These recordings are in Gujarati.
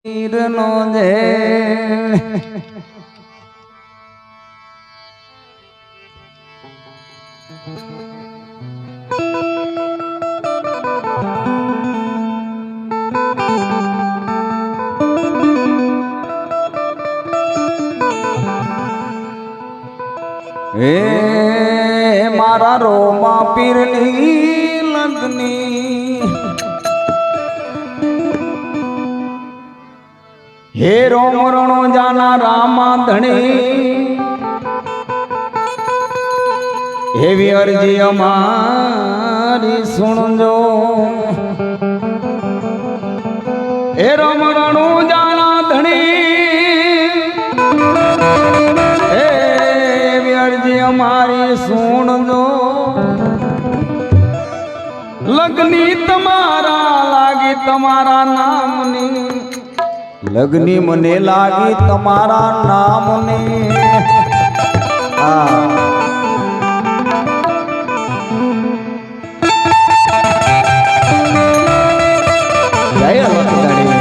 નો દે એ મારા રોમા પીરની લગની હે રોમ રણો જાના રામા ધણી એવી અરજી અમારી સુણજો હે રોમ રણો જાના ધણી એવી અરજી અમારી સુણજો લગની તમારા લાગી તમારા નામની લગની મને લાગી તમારા નામને જય લખધણી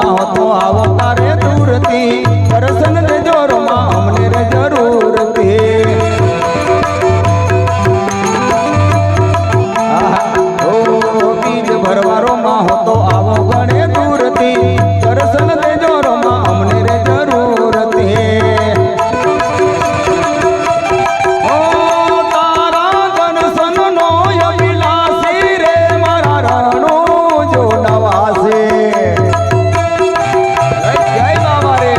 માં તો આવો તારે દૂરથી દર્શન દેજો રમા અમને રે જરૂરથી ઓ બીજ ભરવારો માં તો આવો ગણે દૂરથી દર્શન દેજો રમા અમને રે જરૂરથી ઓ તારા દર્શનનો અભિલાષી રે મારા રણો જો નવાસે જય બાબા રે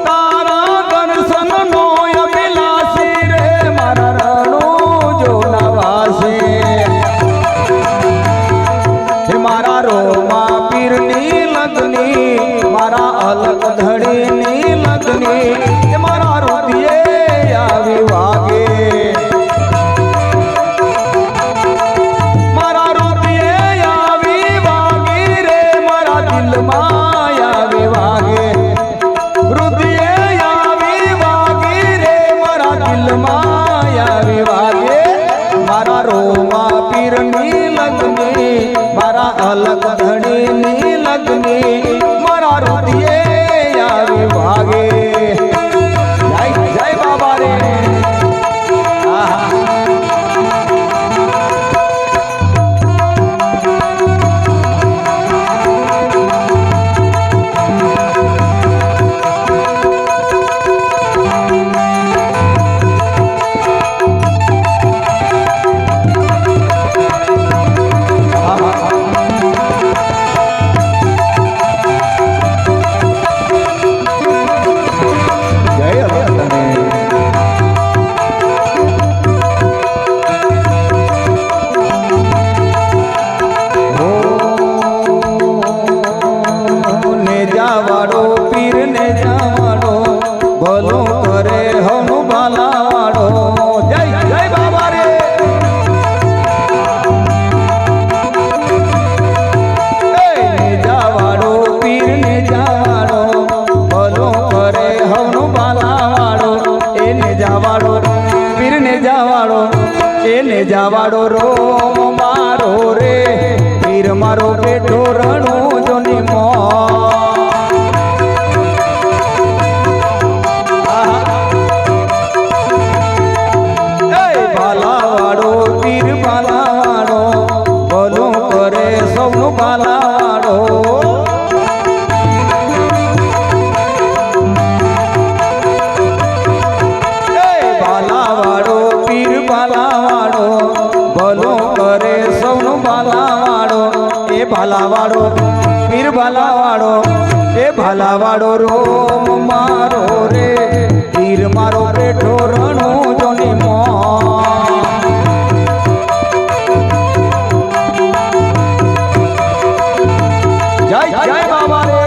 તારા દર્શનનો અભિલાષી રે મારા રણો જો નવાસે હે મારા રોમા પીરની લગની મારા અલગ ધડીની લગની હે મારા રુધિયે આવી વાગે મારા રુધિયે આવી વાગી રે મારા દિલમાં આવી વાગે રુધિયે આવી વાગી રે મારા દિલમાં આવી વાગે મારા રોમા પીરની લગની મારા અલગ ધણીની લગની મારા રુધિયે આવી વાગે જય જય બાબા રે આહા જય અલગ ને જાવાડો પીર ને જાવાડો ભલો કરે હવનું ભાલાવાડો જય જય બાબા રે ને જાવાડો પીર ને જાવાડો ભલો કરે હવનું ભાલાવાડો એને જાવાડો પીર ને જાવાડો એને જાવાડો રોમ મારો રે પીર મારો બેઠો રણું જોની મો ભાલાવાડો પીર ભાલાવાડો ભલો કરે સૌનું ભાલાવાડો ભાલાવાડો પીર ભાલાવાડો ભલો કરે સૌનું ભાલાવાડો એ ભાલાવાડો પીર ભાલાવાડો એ ભાલાવાડો રોમ મારો રે પીર મારો બેઠો રણું જોની મો જય જય બાબા રે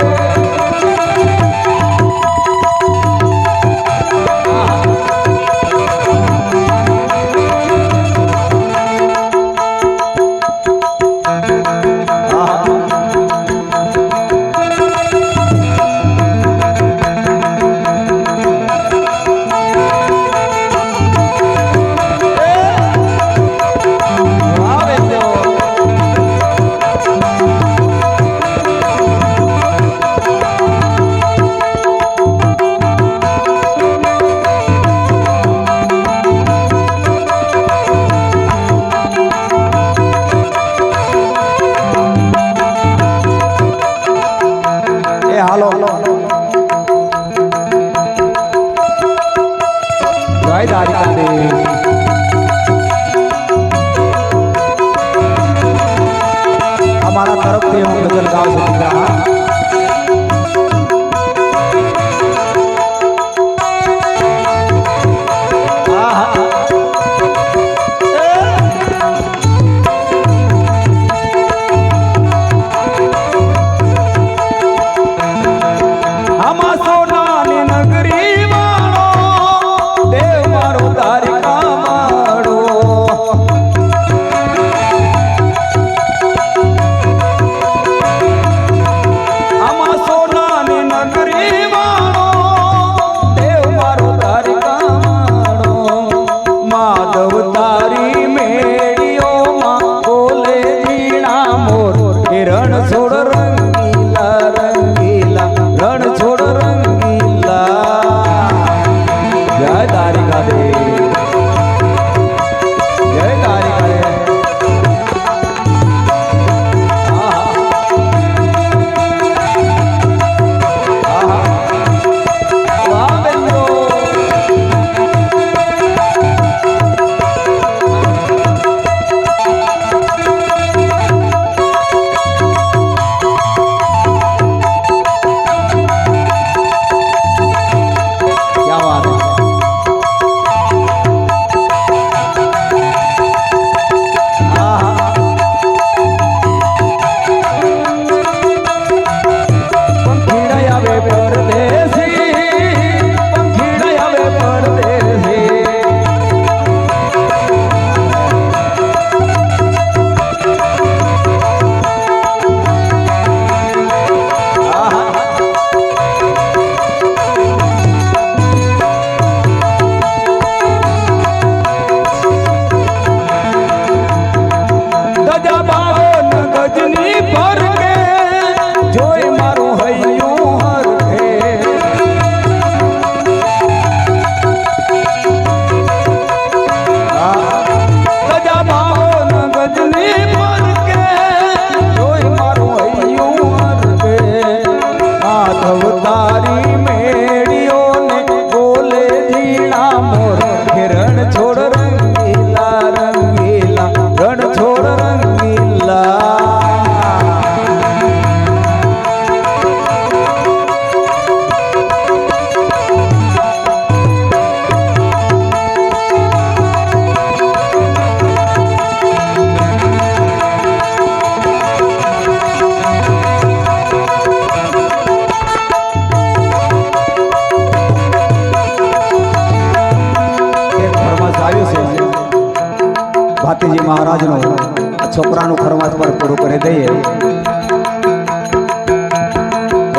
છોકરાનું ફરમાશ પર પૂરું કરી દઈએ.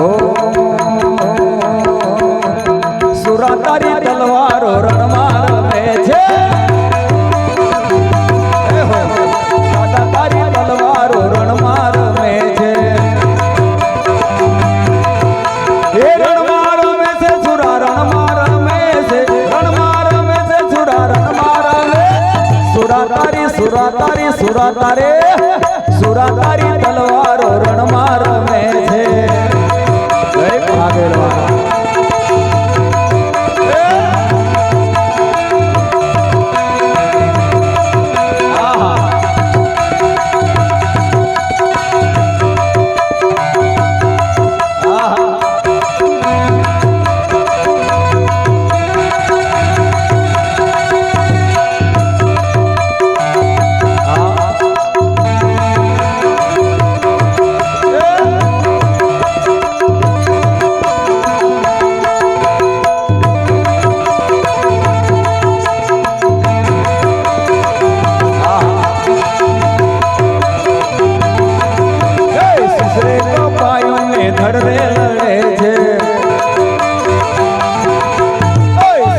ઓ સુરા તારી તલવારો રણમાં રમે છે. દાદા તારી તલવારો રણમાં રમે છે. એ રણમાં રમે છે સુરા રણમાં રમે છે. રણમાં રમે છે સુરા રણમાં રમે. સુરા તારી સુરા તારી સુરા તારે સુરા તારી તલવારો રણમાં રમે છે. જય ભાગેલવા. ધડરે લડે છે.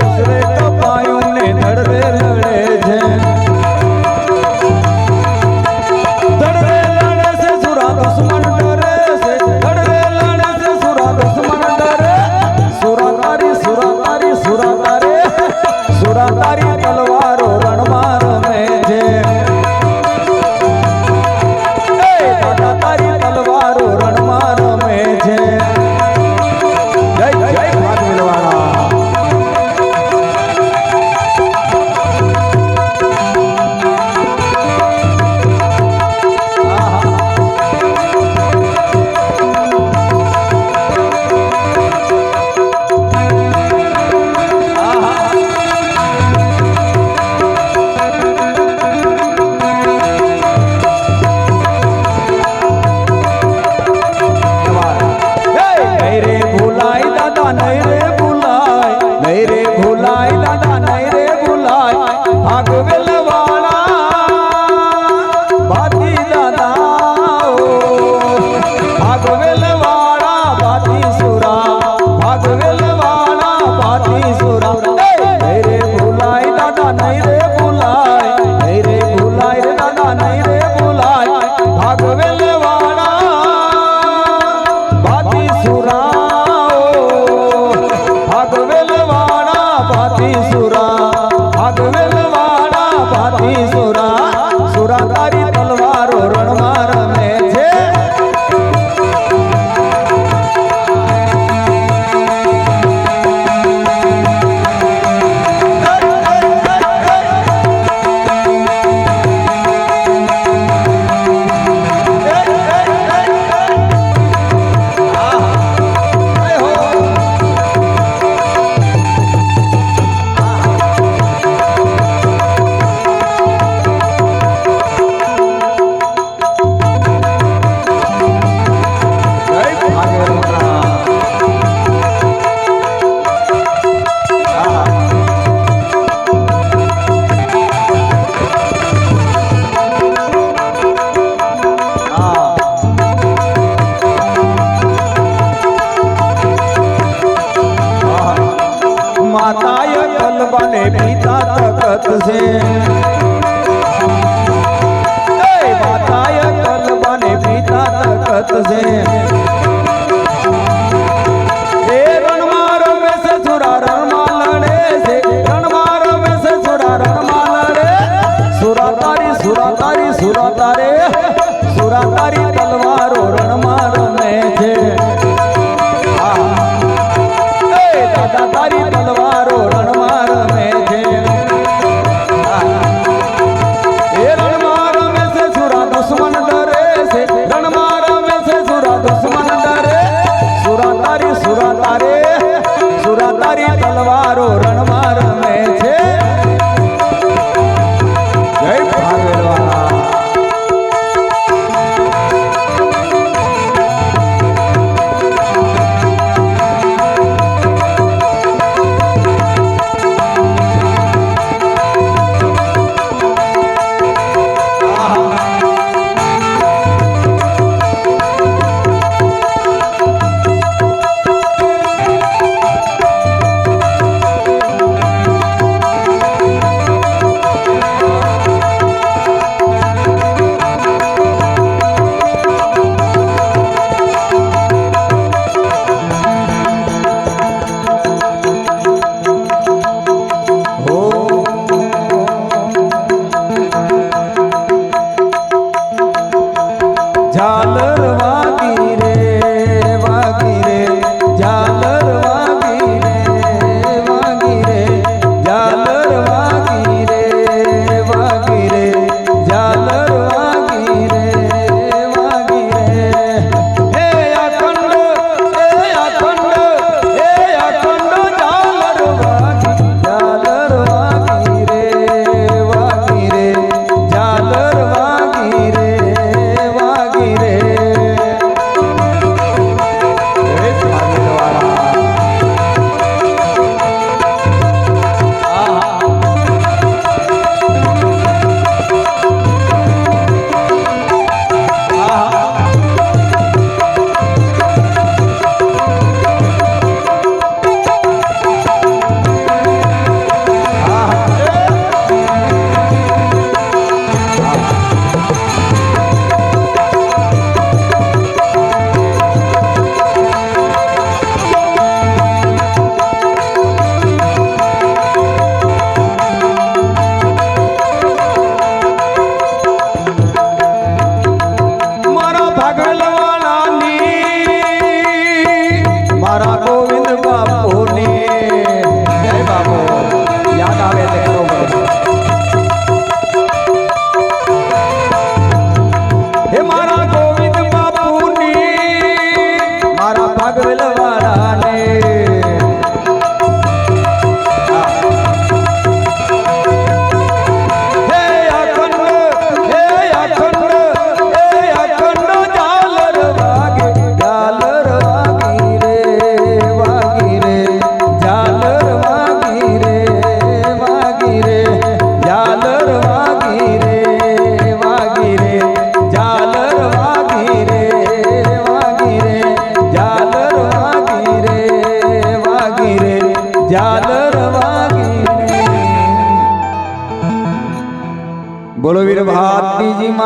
સસરે કપાયુને ધડરે લડે છે. ધડરે લડે છે સુરા દુશ્મન ડરે છે. ધડરે લડે છે સુરા દુશ્મન ડરે. સુરા તારી સુરા તારી સુરા તારે સુરા તારી તલવારો રણમાં રમે છે. દાદા તારી તલવારો રણમાં રમે છે. જય જય ભાગવેલવાળા. નહીં રે ભૂલાય, નહીં રે ભૂલાય દાદા, નહીં રે ભૂલાય. ભાગવેલવાળા ભાતી દાદા, ભાગવેલવાળા ભાતી સુરા, ભાગવેલવાળા ભાતી સુરા. નહીં રે ભૂલાય દાદા, નહીં રે ભૂલાય, નહીં રે ભૂલાય રે દાદા, નહીં રે ભૂલાય. ભાગવેલવાળા ભાતી સુરા, ભાગવેલવાળા ભાતી સુરા, ભાગવેલવાળા ભાતી સુરા. સુરા તારી તલવારો રણમાં રમે છે. માતાએ કલબાને પિતા તકત છે. માતાએ કલબાને પિતા તકત છે. એ રણમાં રમે છે સુરા રણમાં લડે છે. રણમાં રમે છે સુરા રણમાં લડે. સુરા તારી સુરા તારી સુરા તારે સુરા તારી તલવારો રણમાં રમે છે. દાદા તારી તલવારો રણમાં રમે છે. એ રણમાં રમે છે સુરા દુશ્મન ડરે છે. રણમાં રમે છે સુરા દુશ્મન ડરે. સુરા તારી સુરા તારે સુરા તારી તલવારો રણમાં રમે છે. જય ભાગવેલવાળા.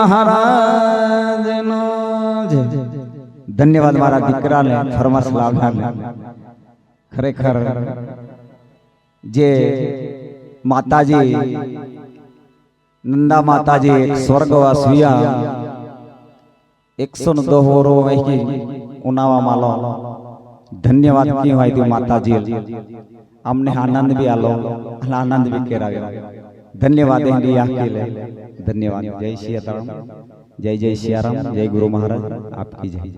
મહારાજનો જય. ધન્યવાદ મારા દીકરાને ફરમાશ લાવનારને. ખરેખર જે માતાજી નંદા માતાજી એક સ્વર્ગવાસ વિયા 102 હોરો વહી ઉનાવા માલો ધન્યવાદ ક્યું હોય તું માતાજી અમને આનંદ भी आलो आनंद भी केराव्यो. धन्यवाद इंडिया के लिए धन्यवाद. जय सियाराम, जय जय सियाराम, जय गुरु महाराज आपकी जय.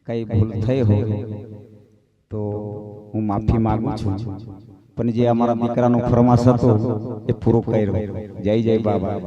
कई भूल થઈ हो तो હું માફી માંગુ છું, પણ જે અમારા દીકરાનો ફરમાશ હતો એ પૂરો કર્યો. જય જય બાબા.